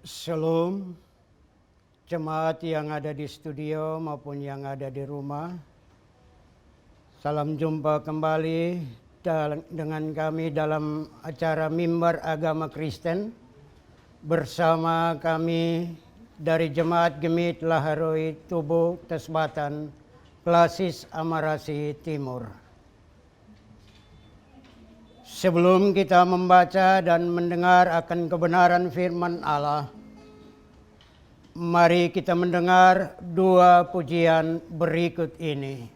Shalom, jemaat yang ada di studio maupun yang ada di rumah. Salam jumpa kembali dengan kami dalam acara Mimbar Agama Kristen. Bersama kami dari Jemaat Gemit Laharoi Tubuh Tesbatan, Klasis Amarasi Timur. Sebelum kita membaca dan mendengar akan kebenaran firman Allah, mari kita mendengar dua pujian berikut ini.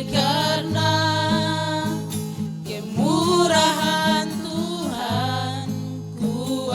Karena kemurahan Tuhan, ku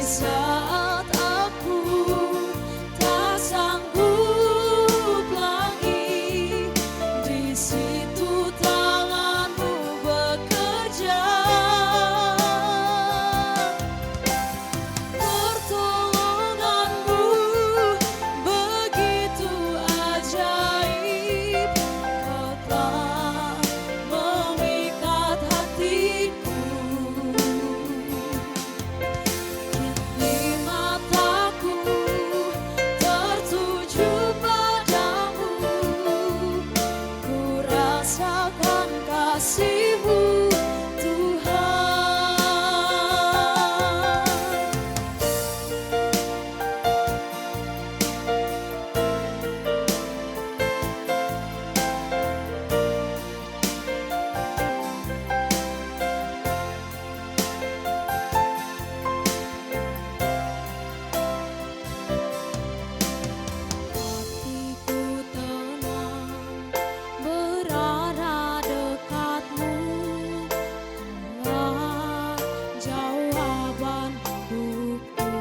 saat aku tak sanggup lagi, di situ tanganmu bekerja. Pertolonganmu begitu ajaib, kau telah memikat hatiku. Kini mataku tertuju padamu, ku rasakan kasih-Mu, Tuhan. Hatiku tenang berada dekat-Mu, Tuhan jawaban hidupku.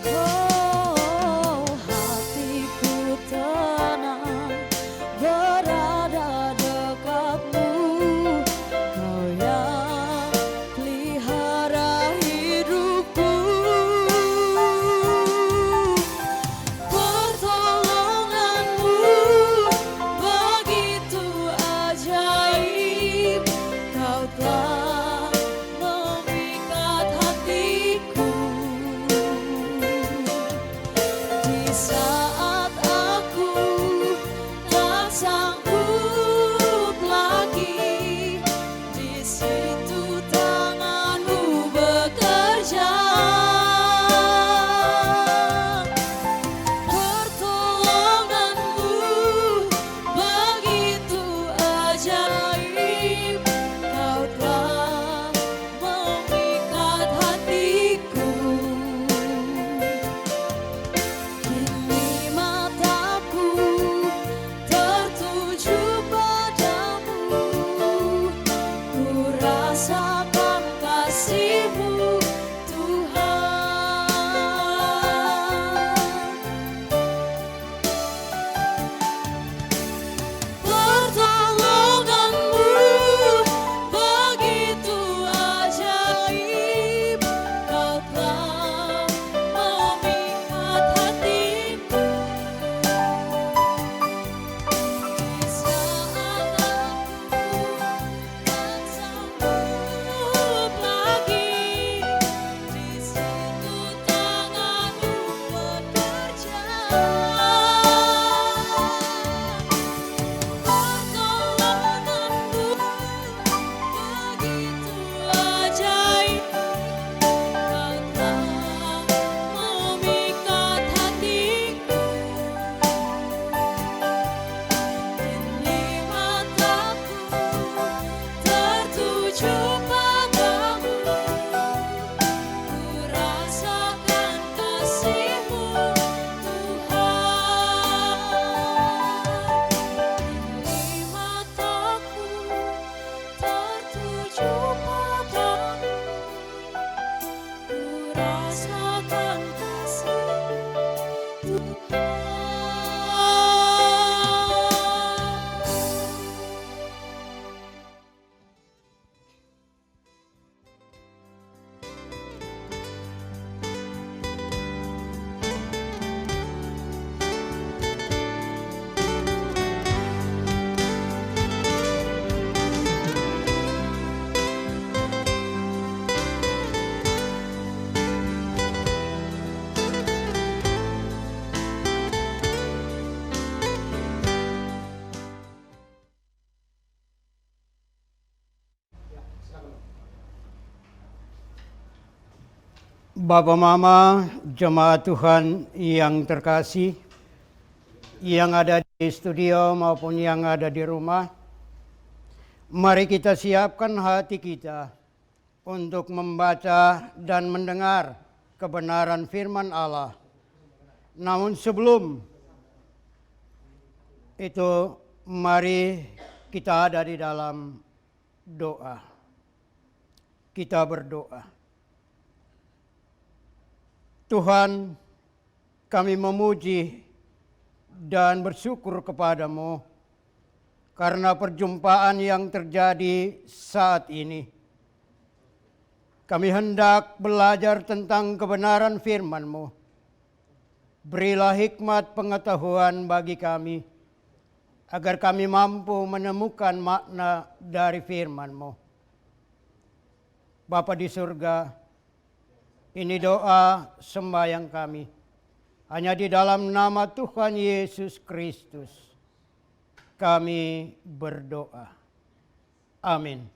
Oh, hatiku tenang berada dekat-Mu, Kau yang pelihara hidupku. Pertolonganmu begitu ajaib, kau telah memikat hatiku. Di saat aku tak sanggup lagi, di situ tanganmu bekerja. Pertolonganmu begitu ajaib, kau telah memikat hatiku. Kini mataku tertuju padamu, ku rasakan kasih-Mu, Tuhan. Pertolonganmu begitu ajaib, kau telah memikat hatiku. Di saat aku tak sanggup lagi, di situ tanganmu bekerja. Pertolonganmu begitu ajaib, kau telah memikat hatiku. Kini mataku tertuju padamu, ku rasakan kasih-Mu, Tuhan. Kini mataku tertuju padamu, ku rasakan kasih-Mu, Tuhan. Bapak Mama, jemaat Tuhan yang terkasih, yang ada di studio maupun yang ada di rumah, mari kita siapkan hati kita untuk membaca dan mendengar kebenaran firman Allah. Namun sebelum itu, mari kita ada di dalam doa. Kita berdoa. Tuhan, kami memuji dan bersyukur kepadamu karena perjumpaan yang terjadi saat ini. Kami hendak belajar tentang kebenaran firman-Mu. Berilah hikmat pengetahuan bagi kami, agar kami mampu menemukan makna dari firman-Mu. Bapa di surga, ini doa sembahyang kami. Hanya di dalam nama Tuhan Yesus Kristus kami berdoa. Amin.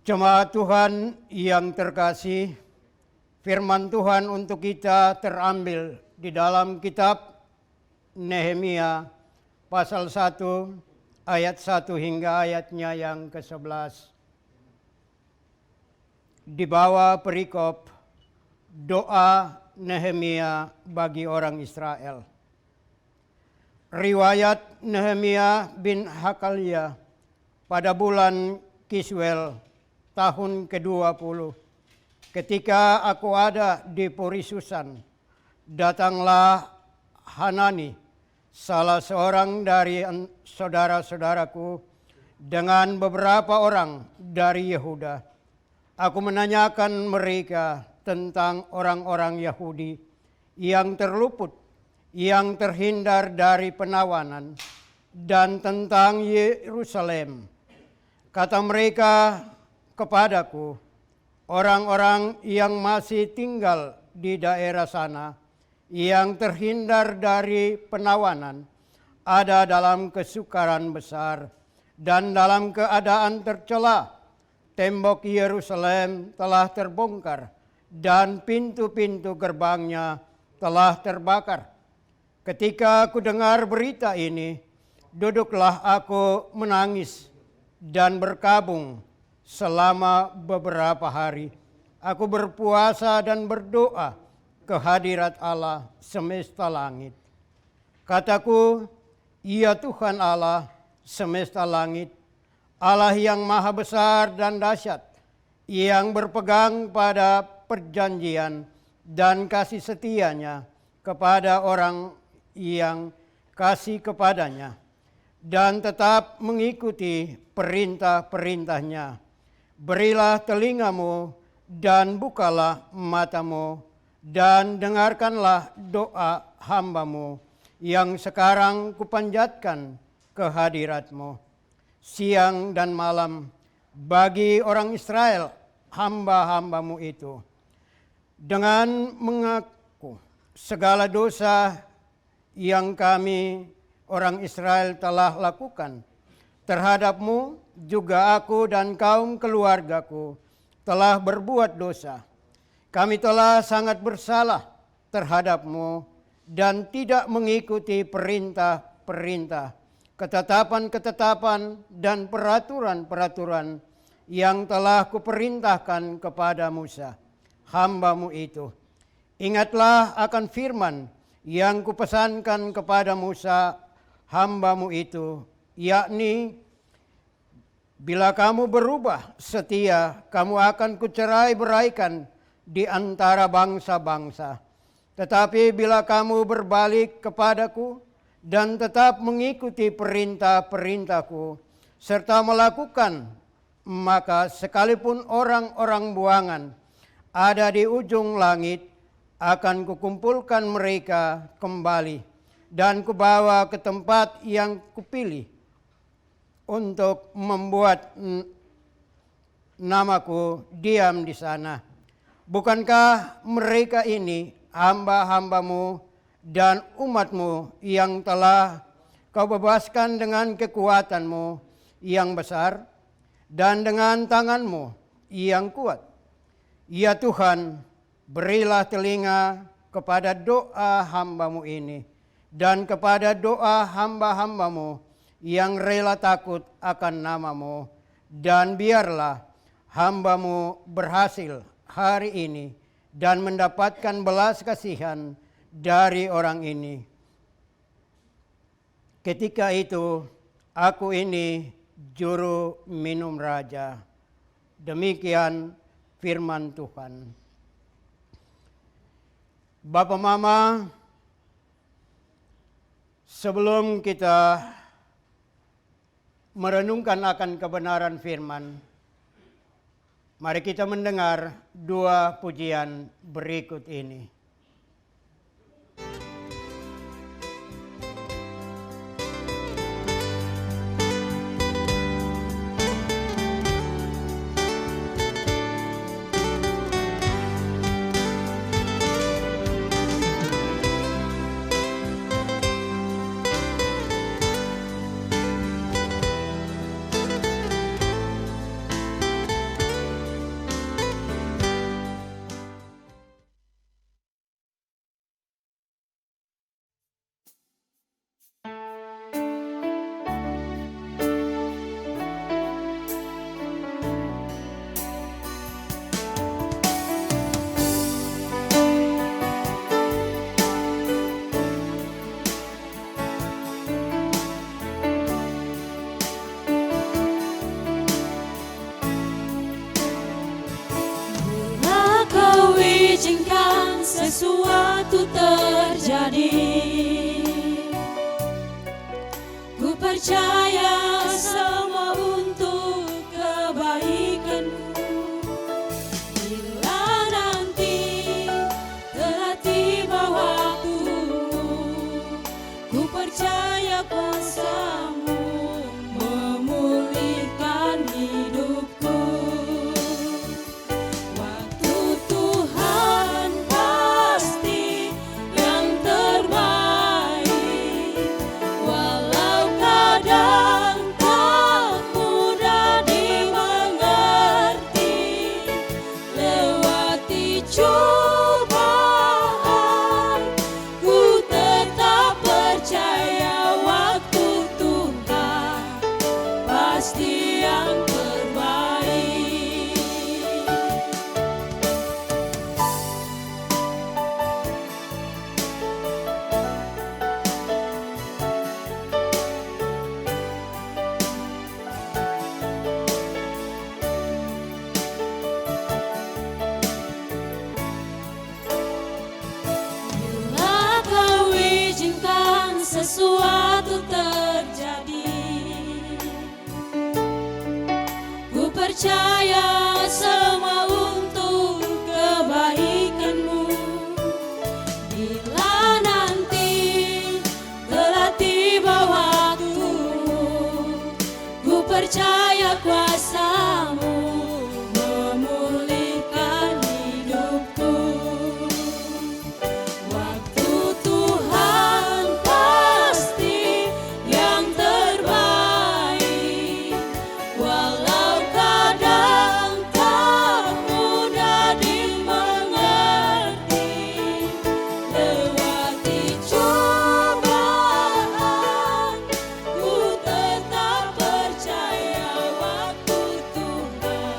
Jemaat Tuhan yang terkasih, firman Tuhan untuk kita terambil di dalam kitab Nehemia pasal 1 ayat 1 hingga ayatnya yang ke-11. Di bawah perikop doa Nehemia bagi orang Israel. Riwayat Nehemia bin Hakalia pada bulan Kiswel tahun ke-20, ketika aku ada di Puri-Susan, datanglah Hanani, salah seorang dari saudara-saudaraku, dengan beberapa orang dari Yehuda. Aku menanyakan mereka tentang orang-orang Yahudi yang terluput, yang terhindar dari penawanan, dan tentang Yerusalem. Kata mereka kepadaku, orang-orang yang masih tinggal di daerah sana, yang terhindar dari penawanan, ada dalam kesukaran besar dan dalam keadaan tercela. Tembok Yerusalem telah terbongkar dan pintu-pintu gerbangnya telah terbakar. Ketika aku dengar berita ini, duduklah aku menangis dan berkabung selama beberapa hari. Aku berpuasa dan berdoa ke hadirat Allah semesta langit. Kataku, ya Tuhan Allah semesta langit, Allah yang maha besar dan dahsyat, yang berpegang pada perjanjian dan kasih setianya kepada orang yang kasih kepadanya, dan tetap mengikuti perintah-perintahnya. Berilah telingamu dan bukalah matamu dan dengarkanlah doa hambamu yang sekarang kupanjatkan ke hadiratmu siang dan malam bagi orang Israel, hamba-hambamu itu, dengan mengaku segala dosa yang kami orang Israel telah lakukan terhadapmu. Juga aku dan kaum keluargaku telah berbuat dosa. Kami telah sangat bersalah terhadapmu dan tidak mengikuti perintah-perintah, ketetapan-ketetapan dan peraturan-peraturan yang telah kuperintahkan kepada Musa, hambamu itu. Ingatlah akan firman yang kupesankan kepada Musa, hambamu itu, yakni, bila kamu berubah setia, kamu akan kucerai-beraikan di antara bangsa-bangsa. Tetapi bila kamu berbalik kepadaku dan tetap mengikuti perintah-perintahku serta melakukan, maka sekalipun orang-orang buangan ada di ujung langit, akan kukumpulkan mereka kembali dan kubawa ke tempat yang kupilih untuk membuat namaku diam di sana. Bukankah mereka ini hamba-hambamu dan umatmu yang telah kau bebaskan dengan kekuatanmu yang besar dan dengan tanganmu yang kuat? Ya Tuhan, berilah telinga kepada doa hambamu ini dan kepada doa hamba-hambamu yang rela takut akan namamu, dan biarlah hambamu berhasil hari ini dan mendapatkan belas kasihan dari orang ini. Ketika itu aku ini juru minum raja. Demikian firman Tuhan. Bapak Mama, sebelum kita merenungkan akan kebenaran firman, mari kita mendengar dua pujian berikut ini. Izinkan sesuatu terjadi. Ku percaya semua untuk kebaikanmu. Bila nanti telah tiba waktumu, ku percaya kuasa-Mu memulihkan hidupku. Sesuatu terjadi, ku percaya semua untuk kebaikanmu. Bila nanti telah tiba waktu, ku percaya kuasa-Mu memulihkan hidupku. Waktu Tuhan pasti yang terbaik, walau kadang tak mudah dimengerti. Lewati cobaan, ku tetap percaya waktu Tuhan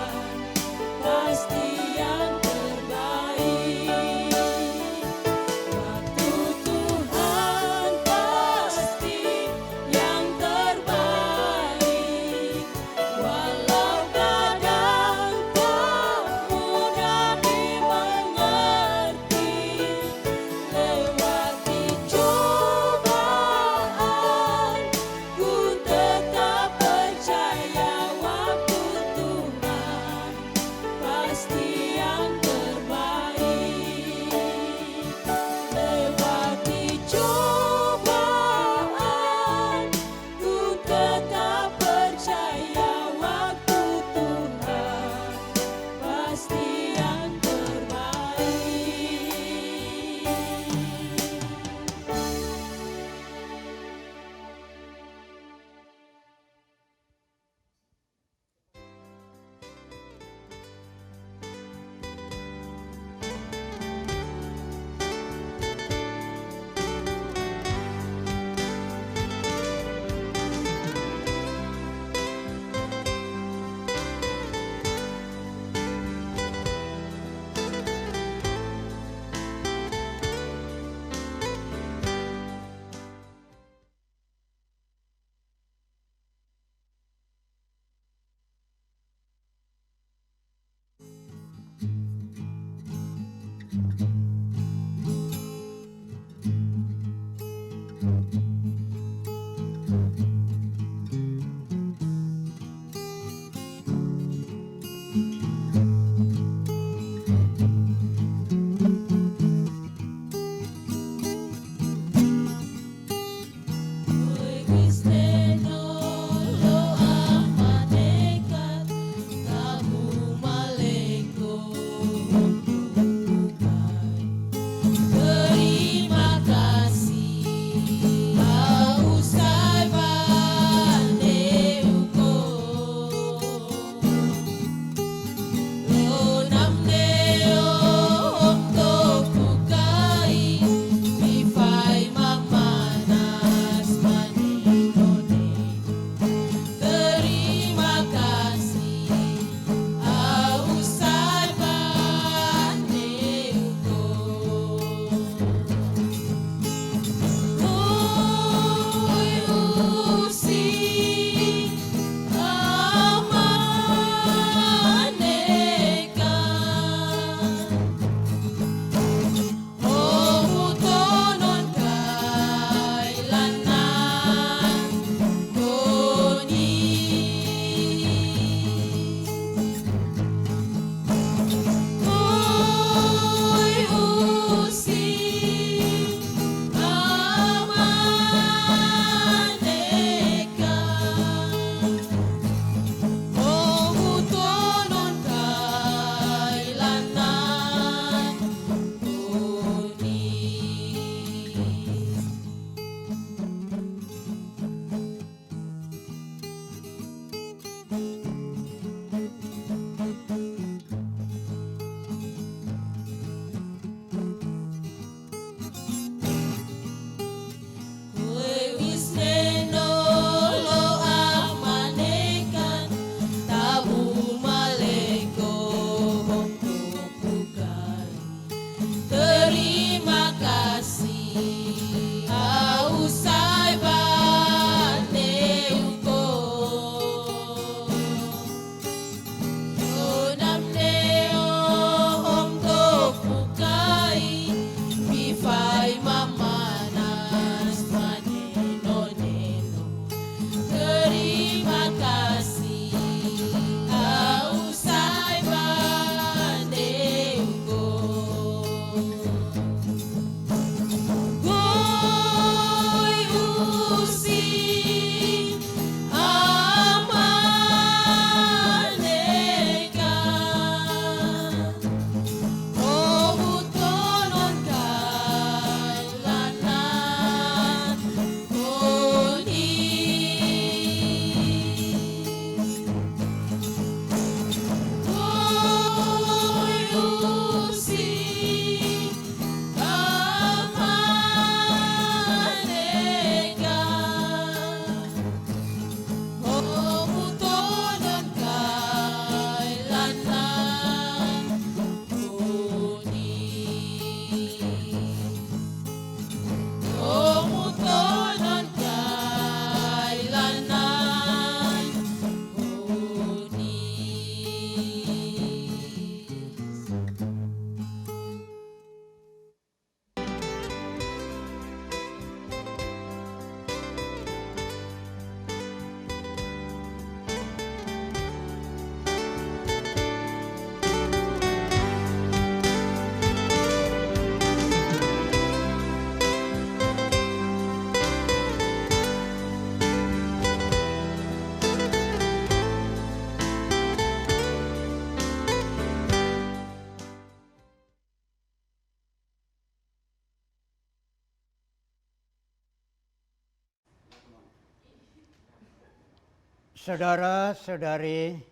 Saudara-saudari,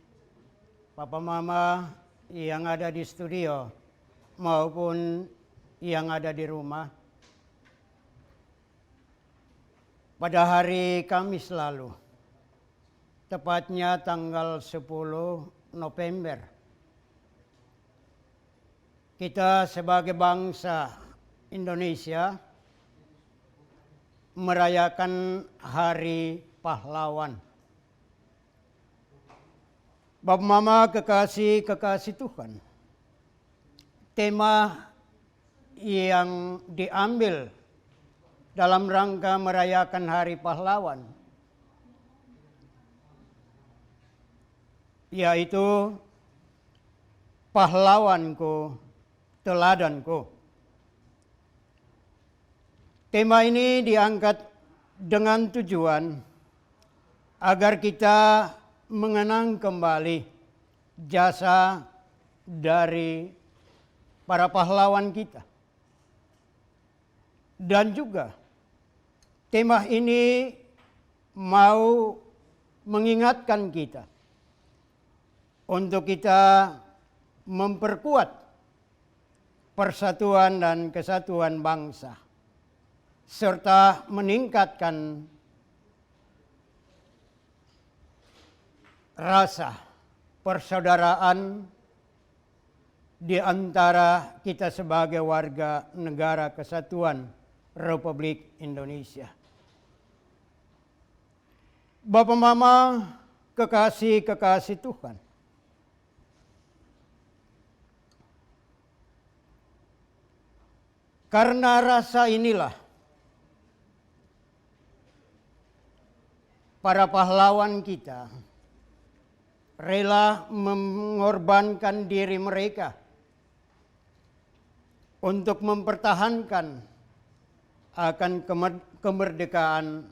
Papa Mama yang ada di studio maupun yang ada di rumah. Pada hari Kamis lalu, tepatnya tanggal 10 November, kita sebagai bangsa Indonesia merayakan Hari Pahlawan. Bapak Mama kekasih-kekasih Tuhan, tema yang diambil dalam rangka merayakan Hari Pahlawan yaitu pahlawanku, teladanku. Tema ini diangkat dengan tujuan agar kita mengenang kembali jasa dari para pahlawan kita. Dan juga tema ini mau mengingatkan kita untuk kita memperkuat persatuan dan kesatuan bangsa, serta meningkatkan rasa persaudaraan di antara kita sebagai warga negara kesatuan Republik Indonesia. Bapak Mama, kekasih-kekasih Tuhan, karena rasa inilah para pahlawan kita rela mengorbankan diri mereka untuk mempertahankan akan kemerdekaan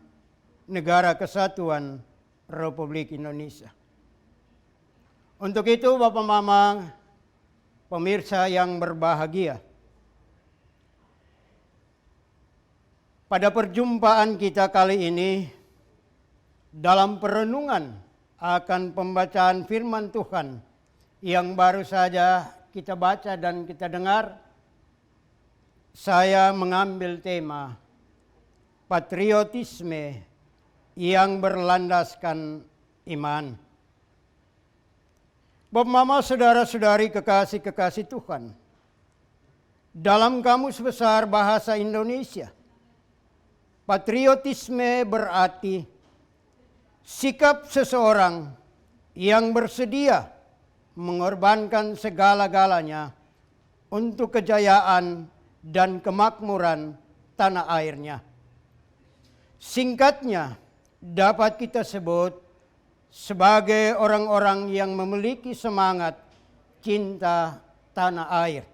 negara kesatuan Republik Indonesia. Untuk itu Bapak Mama, pemirsa yang berbahagia, pada perjumpaan kita kali ini dalam perenungan akan pembacaan firman Tuhan yang baru saja kita baca dan kita dengar, saya mengambil tema patriotisme yang berlandaskan iman. Bapak Mama, saudara-saudari kekasih-kekasih Tuhan, dalam Kamus Besar Bahasa Indonesia, patriotisme berarti sikap seseorang yang bersedia mengorbankan segala-galanya untuk kejayaan dan kemakmuran tanah airnya. Singkatnya, dapat kita sebut sebagai orang-orang yang memiliki semangat cinta tanah air.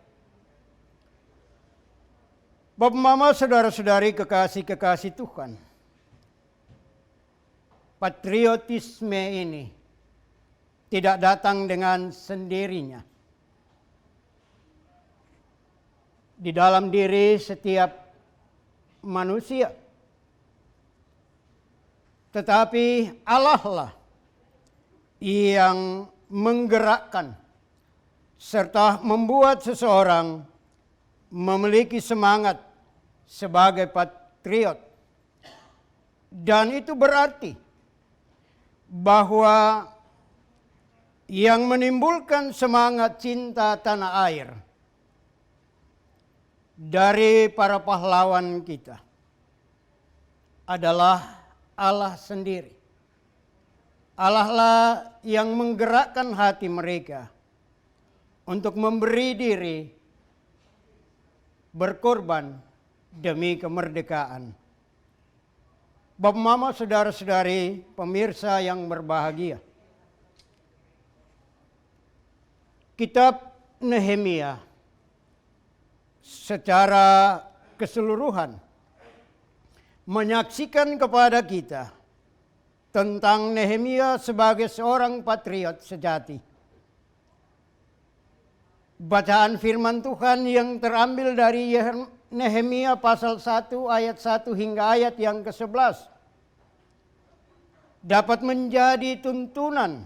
Bapak Mama, saudara-saudari kekasih-kekasih Tuhan, patriotisme ini tidak datang dengan sendirinya. Di dalam diri setiap manusia. Tetapi Allah lah yang menggerakkan serta membuat seseorang memiliki semangat sebagai patriot. Dan itu berarti bahwa yang menimbulkan semangat cinta tanah air dari para pahlawan kita adalah Allah sendiri. Allah lah yang menggerakkan hati mereka untuk memberi diri berkorban demi kemerdekaan. Bapak Mama, saudara-saudari, pemirsa yang berbahagia, kitab Nehemia secara keseluruhan menyaksikan kepada kita tentang Nehemia sebagai seorang patriot sejati. Bacaan firman Tuhan yang terambil dari Nehemia pasal 1 ayat 1 hingga ayat yang ke-11 dapat menjadi tuntunan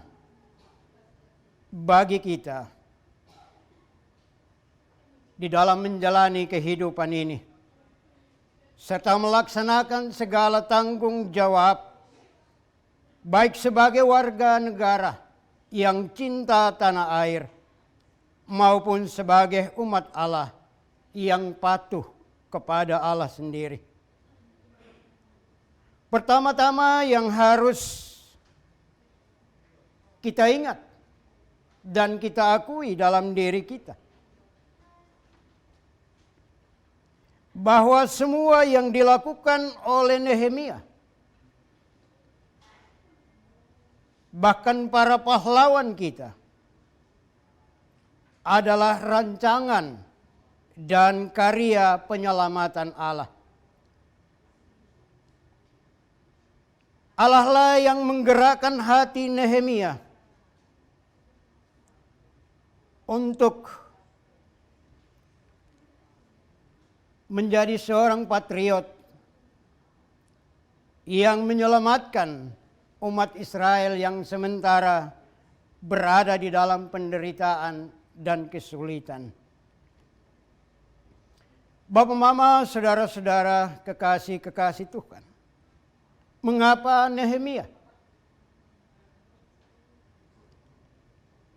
bagi kita di dalam menjalani kehidupan ini, serta melaksanakan segala tanggung jawab, baik sebagai warga negara yang cinta tanah air, maupun sebagai umat Allah yang patuh kepada Allah sendiri. Pertama-tama yang harus kita ingat dan kita akui dalam diri kita, bahwa semua yang dilakukan oleh Nehemia, bahkan para pahlawan kita, adalah rancangan dan karya penyelamatan Allah. Allah lah yang menggerakkan hati Nehemia untuk menjadi seorang patriot yang menyelamatkan umat Israel yang sementara berada di dalam penderitaan dan kesulitan. Bapak, Mama, saudara-saudara, kekasih-kekasih Tuhan, mengapa Nehemia?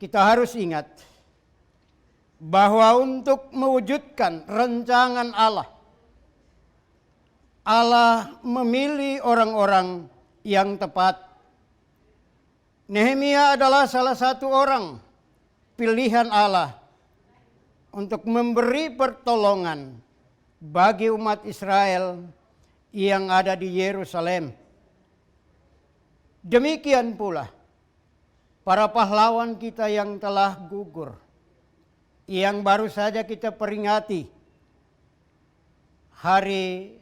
Kita harus ingat bahwa untuk mewujudkan rancangan Allah, Allah memilih orang-orang yang tepat. Nehemia adalah salah satu orang pilihan Allah untuk memberi pertolongan bagi umat Israel yang ada di Yerusalem. Demikian pula para pahlawan kita yang telah gugur, yang baru saja kita peringati hari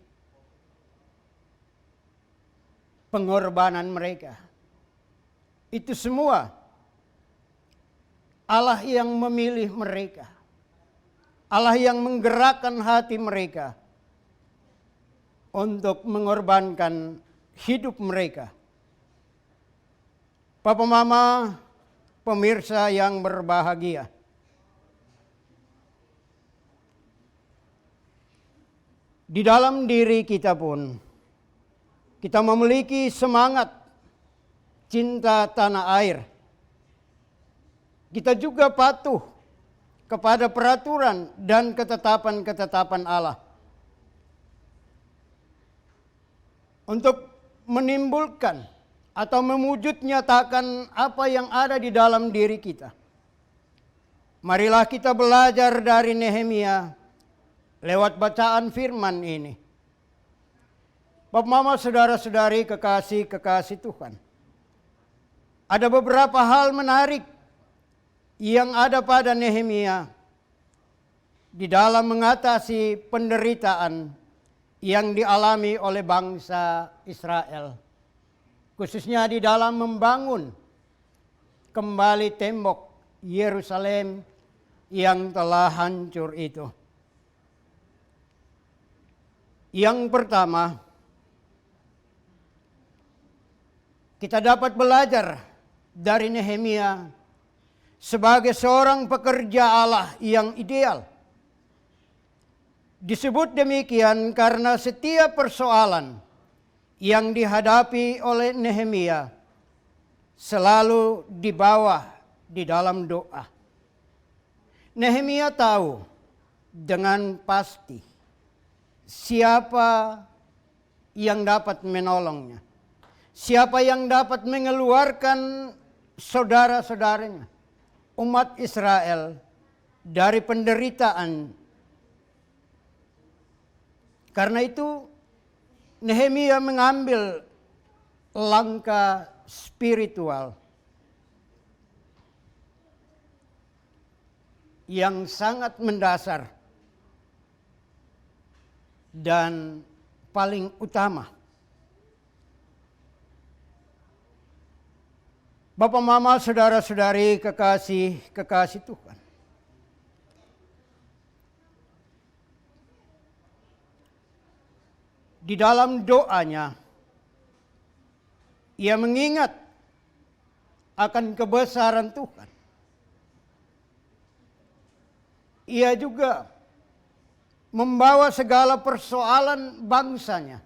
pengorbanan mereka. Itu semua Allah yang memilih mereka. Allah yang menggerakkan hati mereka untuk mengorbankan hidup mereka. Papa, Mama, pemirsa yang berbahagia, di dalam diri kita pun kita memiliki semangat cinta tanah air. Kita juga patuh kepada peraturan dan ketetapan-ketetapan Allah untuk menimbulkan atau mewujud nyatakan apa yang ada di dalam diri kita. Marilah kita belajar dari Nehemia lewat bacaan firman ini. Bapak, Mama, saudara-saudari, kekasih-kekasih Tuhan, ada beberapa hal menarik yang ada pada Nehemia di dalam mengatasi penderitaan yang dialami oleh bangsa Israel, khususnya di dalam membangun kembali tembok Yerusalem yang telah hancur itu. Yang pertama, kita dapat belajar dari Nehemia sebagai seorang pekerja Allah yang ideal. Disebut demikian karena setiap persoalan yang dihadapi oleh Nehemia selalu dibawa di dalam doa. Nehemia tahu dengan pasti siapa yang dapat menolongnya, siapa yang dapat mengeluarkan saudara-saudaranya, umat Israel, dari penderitaan. Karena itu Nehemia mengambil langkah spiritual yang sangat mendasar dan paling utama. Bapak, Mama, saudara-saudari, kekasih-kekasih Tuhan, di dalam doanya Ia mengingat akan kebesaran Tuhan. Ia juga membawa segala persoalan bangsanya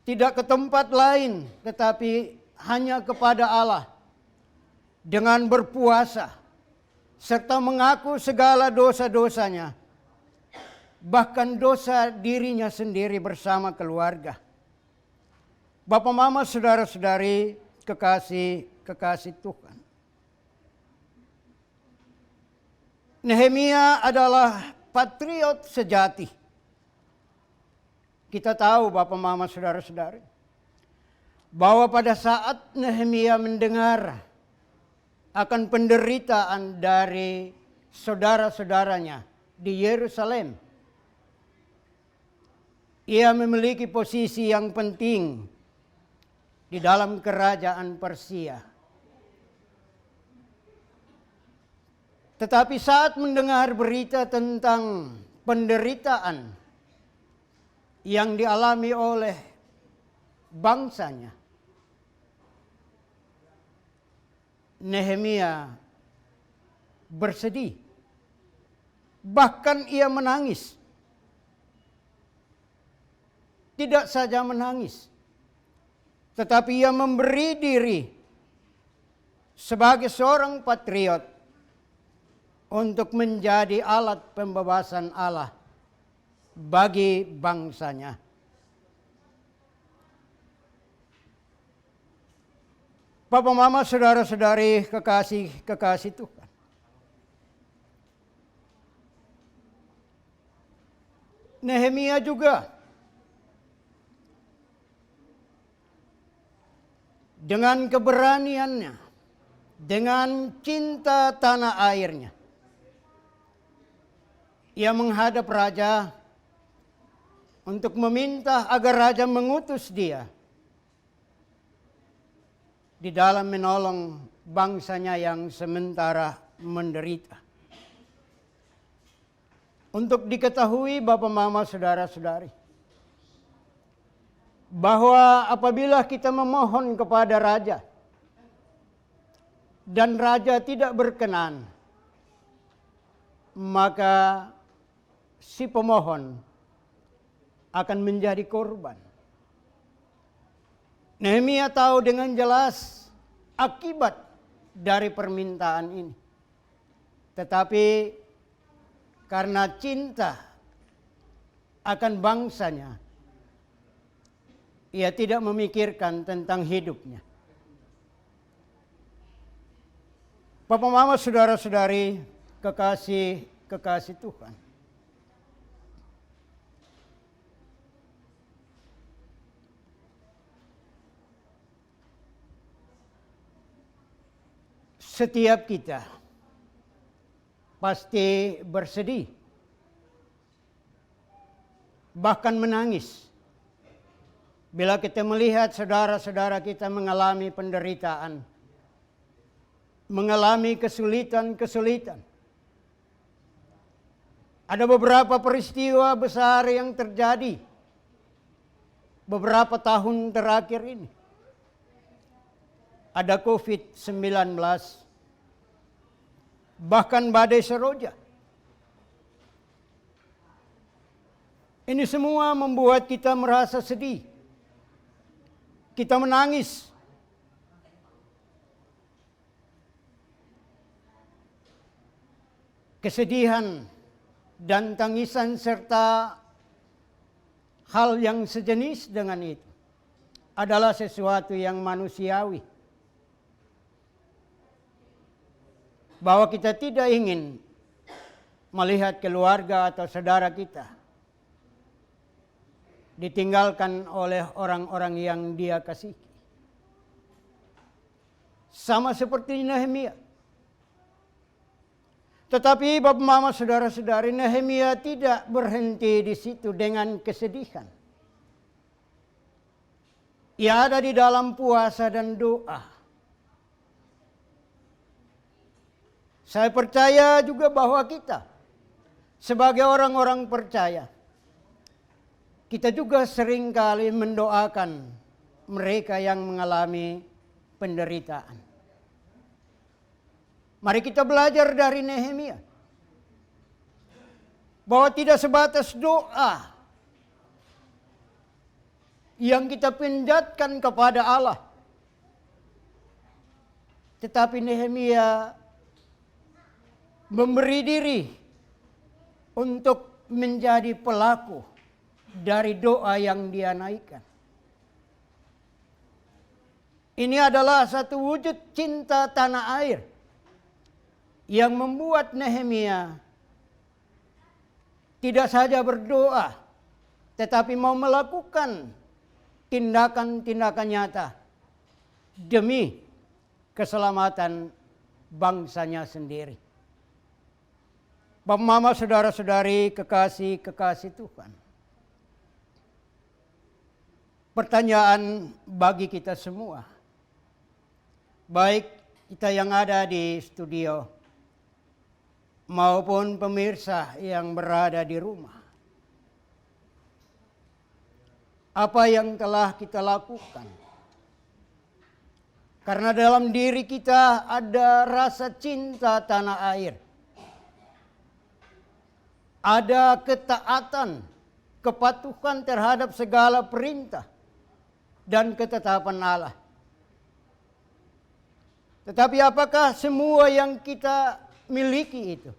tidak ke tempat lain, tetapi hanya kepada Allah dengan berpuasa serta mengaku segala dosa-dosanya, bahkan dosa dirinya sendiri bersama keluarga. Bapak, mama, saudara-saudari, kekasih Tuhan. Nehemia adalah patriot sejati. Kita tahu Bapak, mama, saudara-saudari, bahwa pada saat Nehemia mendengar akan penderitaan dari saudara-saudaranya di Yerusalem, ia memiliki posisi yang penting di dalam kerajaan Persia. Tetapi saat mendengar berita tentang penderitaan yang dialami oleh bangsanya, Nehemia bersedih. Bahkan ia menangis. Tidak saja menangis, tetapi ia memberi diri sebagai seorang patriot untuk menjadi alat pembebasan Allah bagi bangsanya. Bapak, mama, saudara-saudari, kekasih Tuhan. Nehemia juga dengan keberaniannya, dengan cinta tanah airnya, ia menghadap raja untuk meminta agar raja mengutus dia di dalam menolong bangsanya yang sementara menderita. Untuk diketahui Bapak, mama, saudara-saudari, bahwa apabila kita memohon kepada raja dan raja tidak berkenan, maka si pemohon akan menjadi korban. Nehemia tahu dengan jelas akibat dari permintaan ini. Tetapi karena cinta akan bangsanya, ia tidak memikirkan tentang hidupnya. Bapak, mama, saudara-saudari, kekasih Tuhan. Setiap kita pasti bersedih, bahkan menangis, bila kita melihat saudara-saudara kita mengalami penderitaan, mengalami kesulitan. Ada beberapa peristiwa besar yang terjadi beberapa tahun terakhir ini. Ada COVID-19, bahkan badai seroja. Ini semua membuat kita merasa sedih. Kita menangis. Kesedihan dan tangisan serta hal yang sejenis dengan itu adalah sesuatu yang manusiawi. Bahwa kita tidak ingin melihat keluarga atau saudara kita ditinggalkan oleh orang-orang yang dia kasihi. Sama seperti Nehemia. Tetapi Bapak, mama, saudara-saudari, Nehemia tidak berhenti di situ dengan kesedihan. Ia ada di dalam puasa dan doa. Saya percaya juga bahwa kita sebagai orang-orang percaya, kita juga seringkali mendoakan mereka yang mengalami penderitaan. Mari kita belajar dari Nehemia bahwa tidak sebatas doa yang kita panjatkan kepada Allah, tetapi Nehemia memberi diri untuk menjadi pelaku dari doa yang dia naikkan. Ini adalah satu wujud cinta tanah air yang membuat Nehemia tidak saja berdoa, tetapi mau melakukan tindakan-tindakan nyata demi keselamatan bangsanya sendiri. Bapak, Mama, saudara-saudari, kekasih-kekasih Tuhan. Pertanyaan bagi kita semua, baik kita yang ada di studio maupun pemirsa yang berada di rumah. Apa yang telah kita lakukan? Karena dalam diri kita ada rasa cinta tanah air. Ada ketaatan, kepatuhan terhadap segala perintah dan ketetapan Allah. Tetapi apakah semua yang kita miliki itu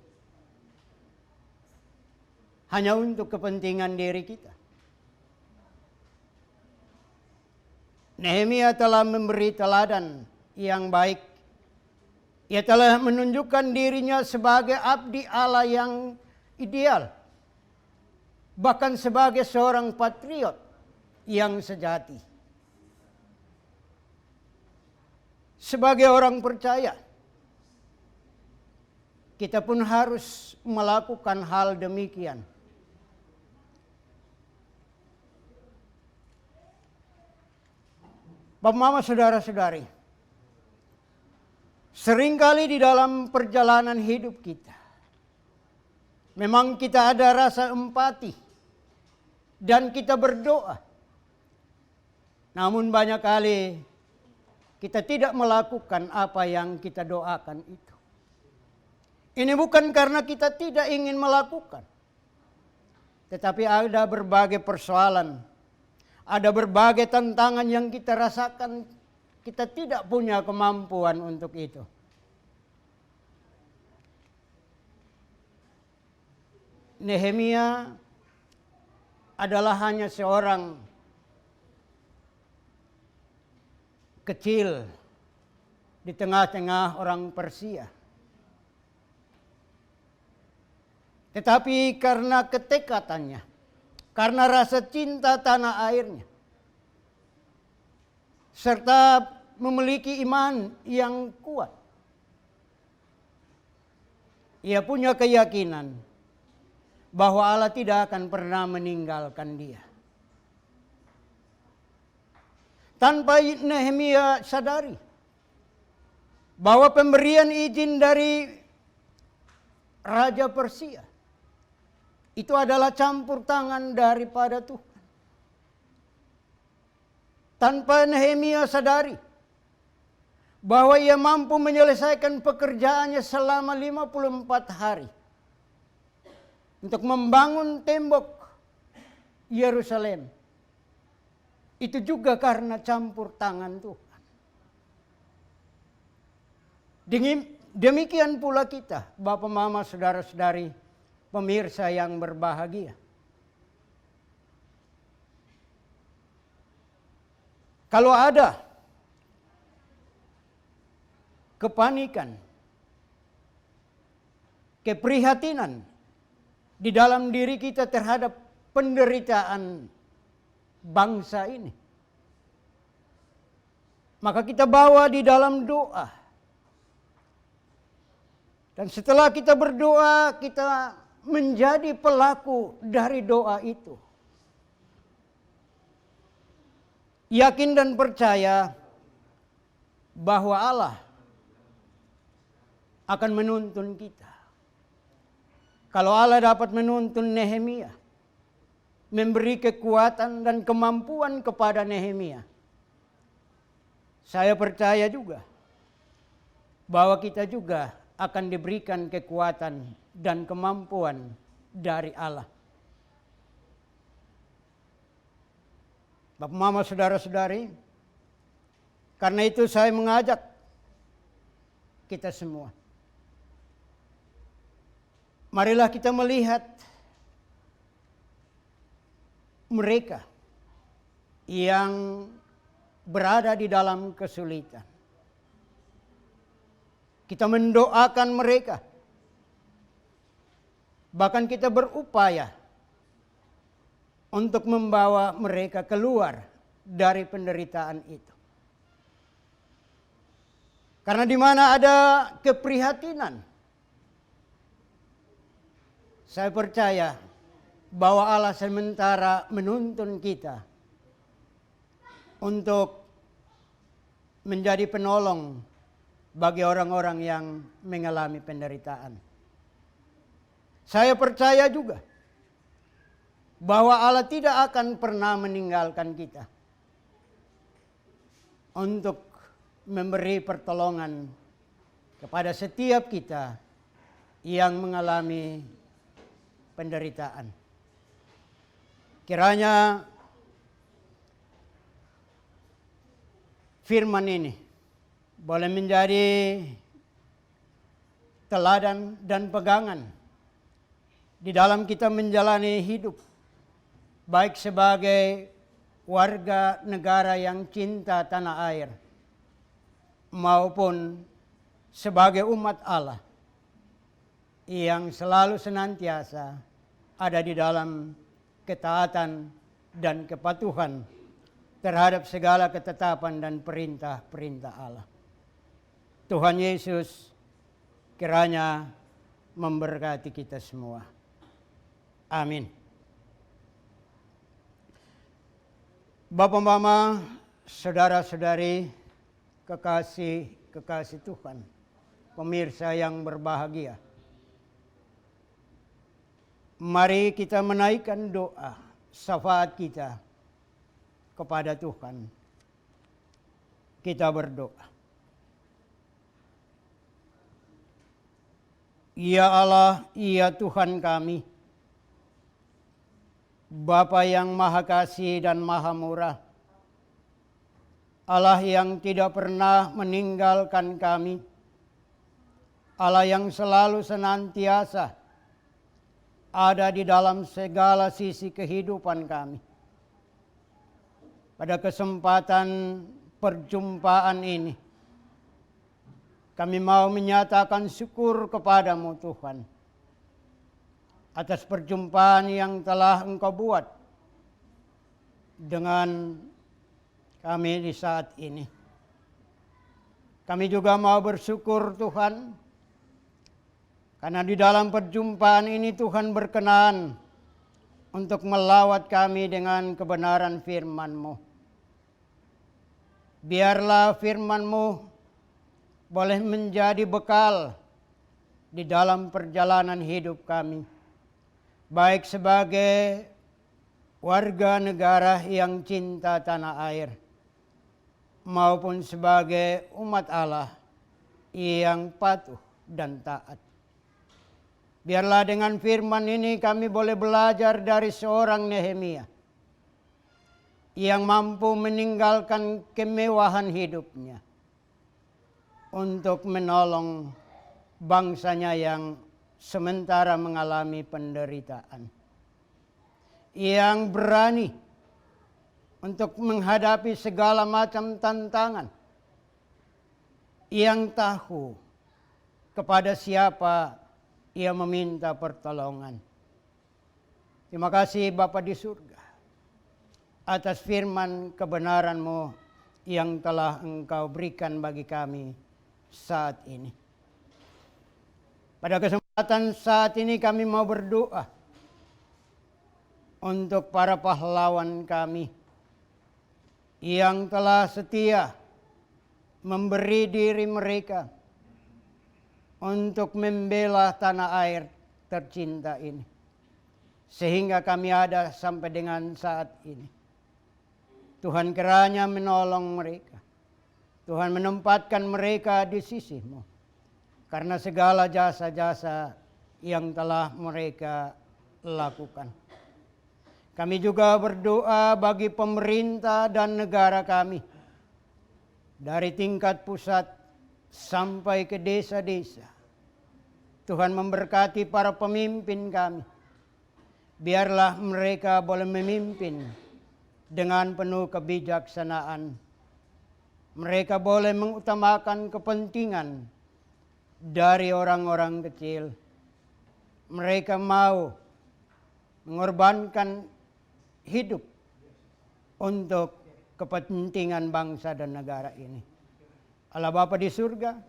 hanya untuk kepentingan diri kita? Nehemia telah memberi teladan yang baik. Ia telah menunjukkan dirinya sebagai abdi Allah yang ideal, bahkan sebagai seorang patriot yang sejati. Sebagai orang percaya, kita pun harus melakukan hal demikian. Bapak, Mama, saudara-saudari, seringkali di dalam perjalanan hidup kita, memang kita ada rasa empati dan kita berdoa. Namun banyak kali kita tidak melakukan apa yang kita doakan itu. Ini bukan karena kita tidak ingin melakukan, tetapi ada berbagai persoalan, ada berbagai tantangan yang kita rasakan, kita tidak punya kemampuan untuk itu. Nehemia adalah hanya seorang kecil di tengah-tengah orang Persia. Tetapi karena ketekatannya, karena rasa cinta tanah airnya, serta memiliki iman yang kuat, ia punya keyakinan bahwa Allah tidak akan pernah meninggalkan dia. Tanpa Nehemia sadari bahwa pemberian izin dari Raja Persia itu adalah campur tangan daripada Tuhan. Tanpa Nehemia sadari bahwa ia mampu menyelesaikan pekerjaannya selama 54 hari untuk membangun tembok Yerusalem. Itu juga karena campur tangan Tuhan. Demikian pula kita, Bapak, Mama, saudara-saudari, pemirsa yang berbahagia. Kalau ada kepanikan, keprihatinan di dalam diri kita terhadap penderitaan bangsa ini, maka kita bawa di dalam doa. Dan setelah kita berdoa, kita menjadi pelaku dari doa itu. Yakin dan percaya bahwa Allah akan menuntun kita. Kalau Allah dapat menuntun Nehemia, memberi kekuatan dan kemampuan kepada Nehemia, Saya percaya juga bahwa kita juga akan diberikan kekuatan dan kemampuan dari Allah. Bapak, Mama, saudara-saudari, karena itu saya mengajak kita semua. Marilah kita melihat mereka yang berada di dalam kesulitan. Kita mendoakan mereka. Bahkan kita berupaya untuk membawa mereka keluar dari penderitaan itu. Karena di mana ada keprihatinan, saya percaya bahwa Allah sementara menuntun kita untuk menjadi penolong bagi orang-orang yang mengalami penderitaan. Saya percaya juga bahwa Allah tidak akan pernah meninggalkan kita untuk memberi pertolongan kepada setiap kita yang mengalami penderitaan. Kiranya firman ini boleh menjadi teladan dan pegangan di dalam kita menjalani hidup, baik sebagai warga negara yang cinta tanah air, maupun sebagai umat Allah yang selalu senantiasa ada di dalam ketaatan dan kepatuhan terhadap segala ketetapan dan perintah-perintah Allah. Tuhan Yesus kiranya memberkati kita semua. Amin. Bapak, Mama, saudara-saudari, kekasih Tuhan, pemirsa yang berbahagia. Mari kita menaikkan doa syafaat kita kepada Tuhan. Kita berdoa. Ya Allah, ya Tuhan kami, Bapa yang Maha Kasih dan Maha Murah, Allah yang tidak pernah meninggalkan kami, Allah yang selalu senantiasa ada di dalam segala sisi kehidupan kami. Pada kesempatan perjumpaan ini, kami mau menyatakan syukur kepadamu Tuhan, atas perjumpaan yang telah Engkau buat dengan kami di saat ini. Kami juga mau bersyukur Tuhan, karena di dalam perjumpaan ini Tuhan berkenan untuk melawat kami dengan kebenaran firman-Mu. Biarlah firman-Mu boleh menjadi bekal di dalam perjalanan hidup kami, baik sebagai warga negara yang cinta tanah air, maupun sebagai umat Allah yang patuh dan taat. Biarlah dengan firman ini kami boleh belajar dari seorang Nehemia yang mampu meninggalkan kemewahan hidupnya untuk menolong bangsanya yang sementara mengalami penderitaan. Yang berani untuk menghadapi segala macam tantangan. Yang tahu kepada siapa ia meminta pertolongan. Terima kasih Bapa di surga atas firman kebenaran-Mu yang telah Engkau berikan bagi kami saat ini. Pada kesempatan saat ini kami mau berdoa untuk para pahlawan kami yang telah setia memberi diri mereka untuk membela tanah air tercinta ini, sehingga kami ada sampai dengan saat ini. Tuhan kiranya menolong mereka. Tuhan menempatkan mereka di sisi-Mu karena segala jasa-jasa yang telah mereka lakukan. Kami juga berdoa bagi pemerintah dan negara kami, dari tingkat pusat sampai ke desa-desa. Tuhan memberkati para pemimpin kami. Biarlah mereka boleh memimpin dengan penuh kebijaksanaan. Mereka boleh mengutamakan kepentingan dari orang-orang kecil. Mereka mau mengorbankan hidup untuk kepentingan bangsa dan negara ini. Allah Bapa di surga,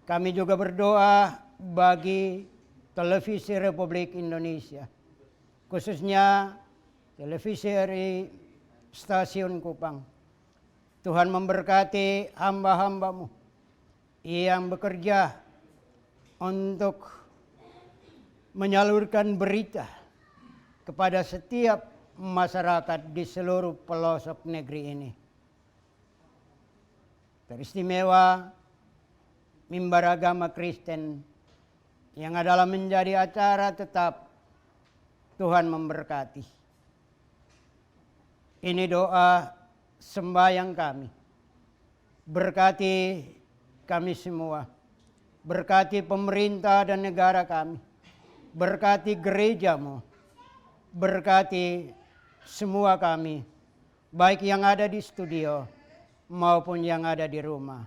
kami juga berdoa bagi Televisi Republik Indonesia, khususnya televisi dari Stasiun Kupang. Tuhan memberkati hamba-hamba-Mu yang bekerja untuk menyalurkan berita kepada setiap masyarakat di seluruh pelosok negeri ini. Teristimewa Mimbar Agama Kristen yang adalah menjadi acara tetap, Tuhan memberkati. Ini doa sembahyang kami. Berkati kami semua. Berkati pemerintah dan negara kami. Berkati gereja-Mu. Berkati semua kami, baik yang ada di studio maupun yang ada di rumah.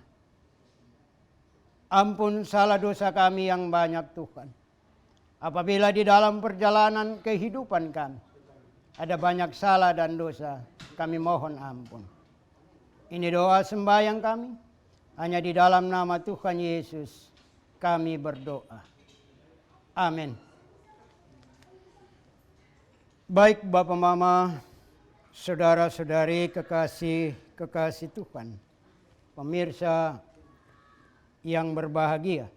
Ampun salah dosa kami yang banyak Tuhan. Apabila di dalam perjalanan kehidupan kami ada banyak salah dan dosa, kami mohon ampun. Ini doa sembahyang kami, hanya di dalam nama Tuhan Yesus kami berdoa. Amin. Baik Bapak Mama, saudara-saudari kekasih Tuhan, pemirsa yang berbahagia.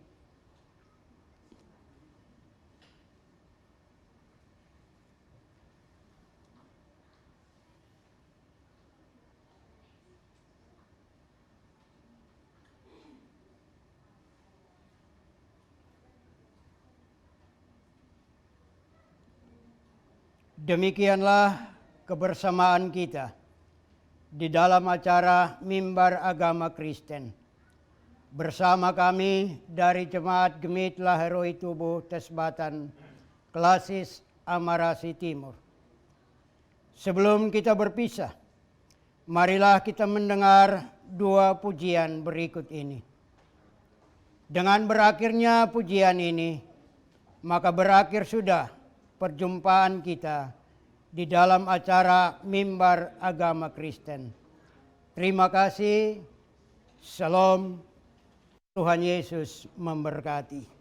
Demikianlah kebersamaan kita di dalam acara Mimbar Agama Kristen. Bersama kami dari Jemaat Gemit Laheroi Tubuh Tesbatan Klasis Amarasi Timur. Sebelum kita berpisah, marilah kita mendengar dua pujian berikut ini. Dengan berakhirnya pujian ini, maka berakhir sudah perjumpaan kita di dalam acara Mimbar Agama Kristen. Terima kasih. Shalom. Tuhan Yesus memberkati.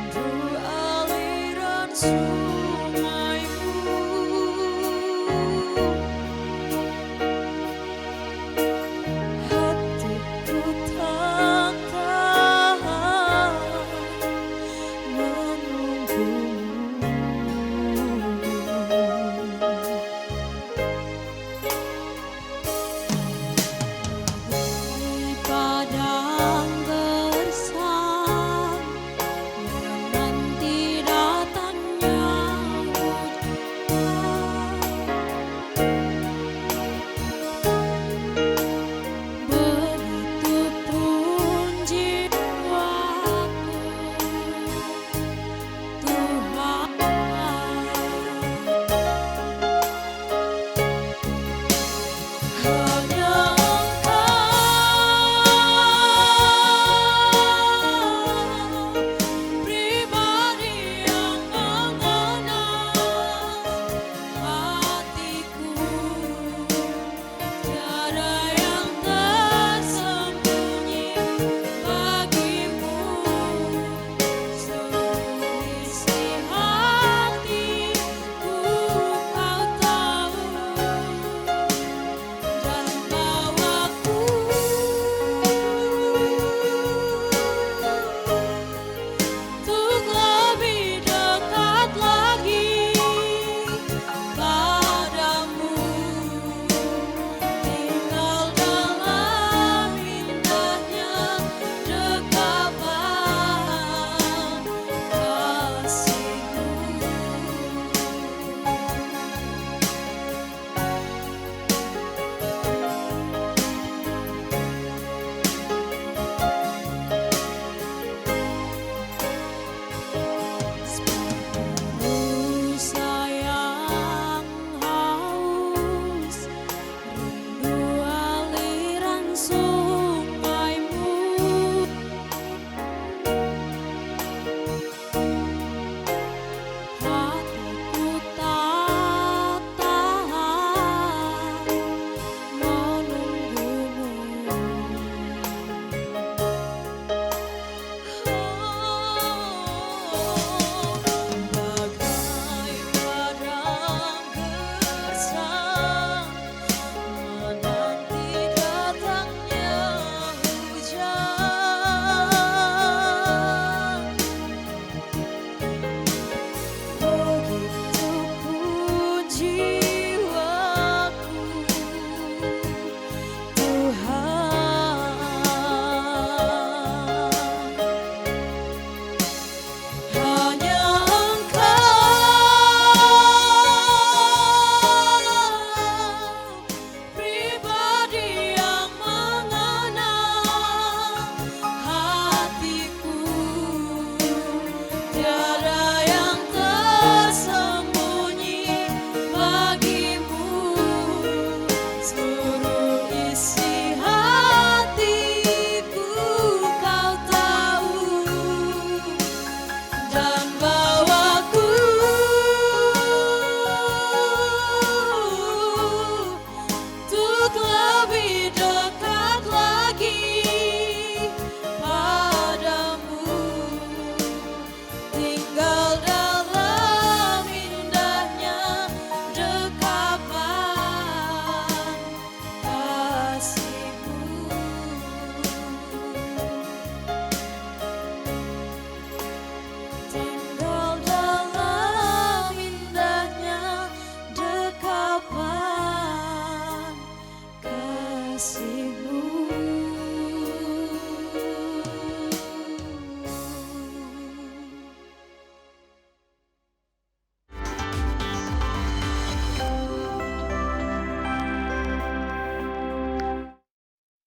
Rindu aliran